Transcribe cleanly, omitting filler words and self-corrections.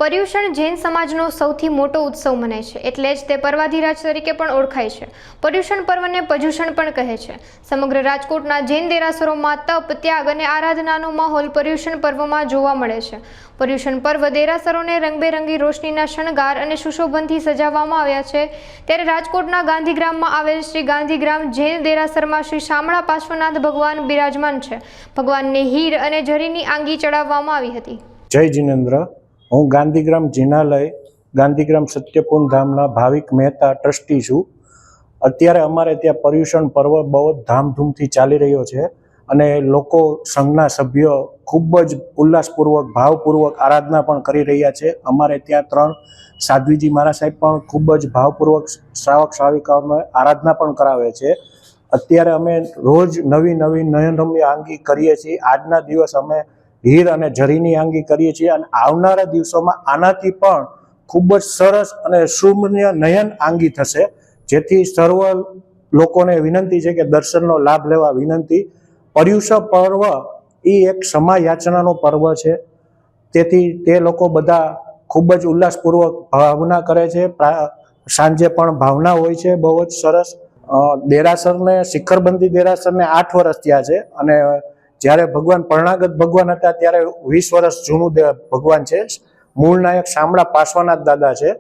પર્યુષણ જૈન સમાજનો સૌથી મોટો ઉત્સવ મનાય છે, એટલે જ તે પર્વાધિરાજ તરીકે પણ ઓળખાય છે। પર્યુષણ પર્વને પર્યુષણ પણ કહે છે। સમગ્ર રાજકોટના જૈન દેરાસરોમાં તપ, ત્યાગ અને આરાધનાનો માહોલ પર્યુષણ પર્વમાં જોવા મળે છે। પર્યુષણ પર્વ દેરાસરોને રંગબેરંગી રોશનીના શણગાર અને સુશોભનથી સજાવવામાં આવ્યા છે। ત્યારે રાજકોટના ગાંધીગ્રામમાં આવેલ શ્રી ગાંધીગ્રામ જૈન દેરાસરમાં શ્રી શામળા પાર્શ્વનાથ ભગવાન બિરાજમાન છે। ભગવાનને હીર અને જરીની આંગી ચડાવવામાં આવી હતી। જય જીનેન્દ્ર। હું ગાંધીગ્રામ જિનાલય ગાંધીગ્રામ સત્યપૂર્ણ ધામના ભાવિક મહેતા ટ્રસ્ટી છું। અત્યારે અમારે ત્યાં પર્યુષણ પર્વ બહુ જ ધામધૂમથી ચાલી રહ્યો છે અને લોકો સંઘના સભ્યો ખૂબ જ ઉલ્લાસપૂર્વક ભાવપૂર્વક આરાધના પણ કરી રહ્યા છે। અમારે ત્યાં 3 સાધ્વીજી મહારાજ સાહેબ પણ ખૂબ જ ભાવપૂર્વક શ્રાવક શ્રાવિકાઓને આરાધના પણ કરાવે છે। અત્યારે અમે રોજ નવી નયનરમ્ય આંગી કરીએ છીએ। આજના દિવસ અમે હીર અને જરીની આંગી કરીએ છીએ અને આવનારા દિવસોમાં આનાથી પણ ખૂબ જ સરસ અને સુમ્ય નયન આંગી થશે, જેથી સર્વ લોકોને વિનંતી છે કે દર્શનનો લાભ લેવા વિનંતી। પર્યુષણ પર્વ એ એક ક્ષમા યાચનાનો પર્વ છે, તેથી તે લોકો બધા ખૂબ જ ઉલ્લાસપૂર્વક ભાવના કરે છે। સાંજે પણ ભાવના હોય છે બહુ જ સરસ। દેરાસરને શિખરબંધી દેરાસરને 8 વર્ષ થયા છે અને જ્યારે ભગવાન પરણાગત ભગવાન હતા ત્યારે 20 વર્ષ જૂનું ભગવાન છે। મૂળ નાયક શામળા પાર્શ્વનાથ દાદા છે।